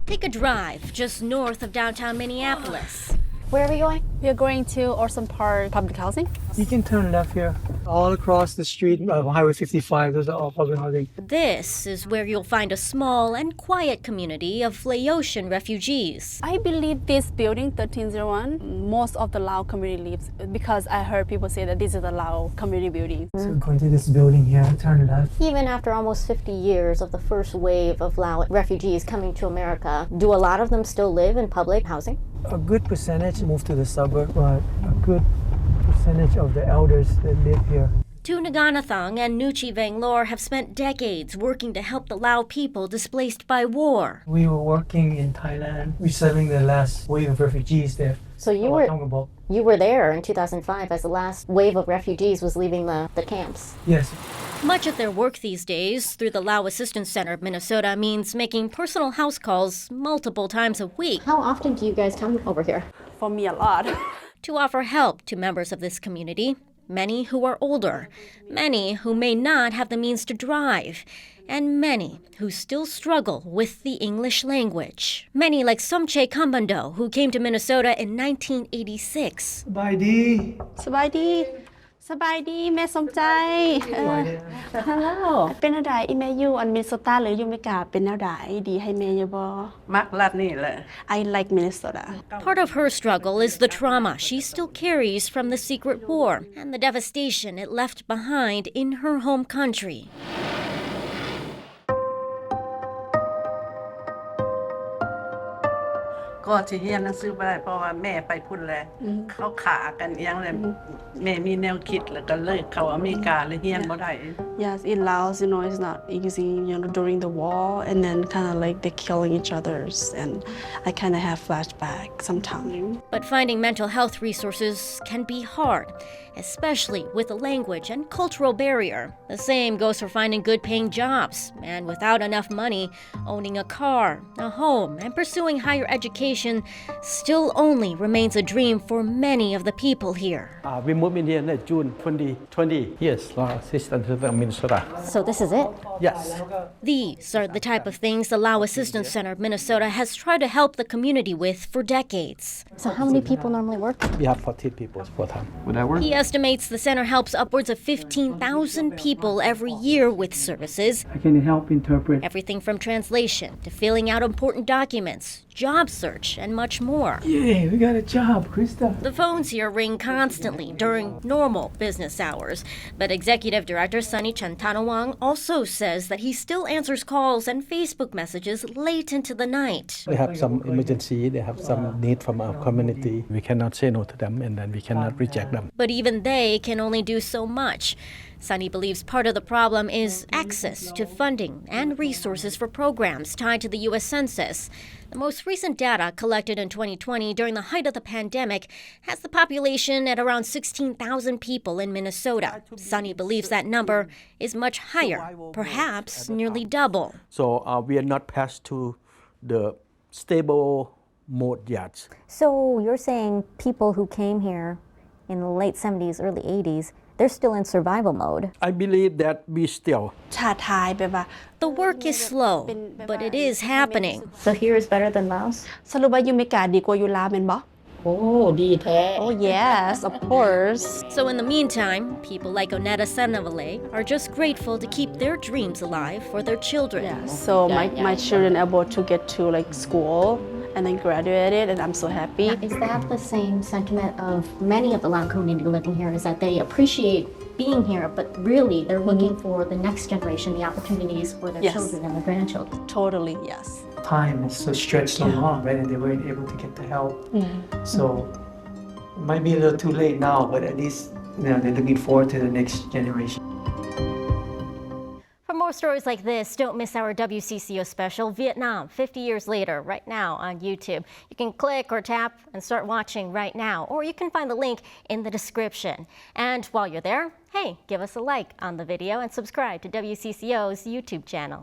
Take a drive just north of downtown Minneapolis. Where are we going? We are going to Orson Park Public Housing. You can turn left here. All across the street of Highway 55, those are all public housing. This is where you'll find a small and quiet community of Laotian refugees. I believe this building, 1301, most of the Lao community lives because I heard people say that this is a Lao community building. So going to this building here, turn left. Even after almost 50 years of the first wave of Lao refugees coming to America, do a lot of them still live in public housing? A good percentage moved to the suburb, but a good percentage of the elders that live here. Tu Nganathang and Nuchi Vanglor have spent decades working to help the Lao people displaced by war. We were working in Thailand, resettling the last wave of refugees there. So you were there in 2005 as the last wave of refugees was leaving the camps. Yes. Much of their work these days through the Lao Assistance Center of Minnesota means making personal house calls multiple times a week. How often do you guys come over here? For me, a lot. To offer help to members of this community, many who are older, many who may not have the means to drive, and many who still struggle with the English language. Many like Somche Kambando, who came to Minnesota in 1986. Bye, Dee. สบายดีสบายดีแม่สมใจ Hello เป็นแนวใดอีแม่อยู่อันมินนิโซตาหรืออยู่อเมริกาเป็นแนวใดดีให้แม่อยู่บ่ มักรัฐนี่แหละ I like Minnesota. Part of her struggle is the trauma she still carries from the secret war and the devastation it left behind in her home country. ก็ที่เรียนหนังสือบ่ได้เพราะว่าแม่ไปพุ่นแลเขาขากันเอียงเลยแม่มีแนวคิดแล้วก็เลยเข้าอเมริกาเลยเรียนบ่ได้ Yes, in Laos, it's not easy, during the war, and then kind of like they're killing each others, and I kind of have flashback sometimes. But finding mental health resources can be hard, especially with the language and cultural barrier. The same goes for finding good-paying jobs, and without enough money, owning a car, a home, and pursuing higher education still only remains a dream for many of the people here. We moved in here in June 2020. Yes, Lao Assistance Center of Minnesota. So this is it? Yes. These are the type of things the Lao Assistance Center of Minnesota has tried to help the community with for decades. So how many people normally work? We have 14 people full-time. Would that work? He estimates the center helps upwards of 15,000 people every year with services. I can help interpret. Everything from translation to filling out important documents, job search, and much more. Yay, we got a job, Krista. The phones here ring constantly during normal business hours, but Executive Director Sunny Chantanawang also says that he still answers calls and Facebook messages late into the night. They have some emergency, they have some need from our community. We cannot say no to them, and then we cannot reject them. But even they can only do so much. Sunny believes part of the problem is access to funding and resources for programs tied to the U.S. Census. The most recent data collected in 2020 during the height of the pandemic has the population at around 16,000 people in Minnesota. Sunny believes that number is much higher, perhaps nearly double. So we are not past to the stable mode yet. So you're saying people who came here in the late 70s, early 80s, they're still in survival mode. I believe that we still. ชาติไทยแบบว่า The work is slow, but it is happening. So here is better than Laos? สรุปว่าอยู่อเมริกาดีกว่าอยู่ลาวแม่นบ่ Oh, ดีแท้ Oh yes, of course. So in the meantime, people like Onetta Senavale are just grateful to keep their dreams alive for their children. So my children are able to get to like school and then graduated, and I'm so happy. Is that the same sentiment of many of the Lao community living here, is that they appreciate being here, but really they're looking for the next generation, the opportunities for their children and their grandchildren? Totally, yes. Time is so stretched so long, right? And they weren't able to get the help. So it might be a little too late now, but at least they're looking forward to the next generation. For more stories like this, don't miss our WCCO special, Vietnam, 50 years later, right now on YouTube. You can click or tap and start watching right now, or you can find the link in the description. And while you're there, hey, give us a like on the video and subscribe to WCCO's YouTube channel.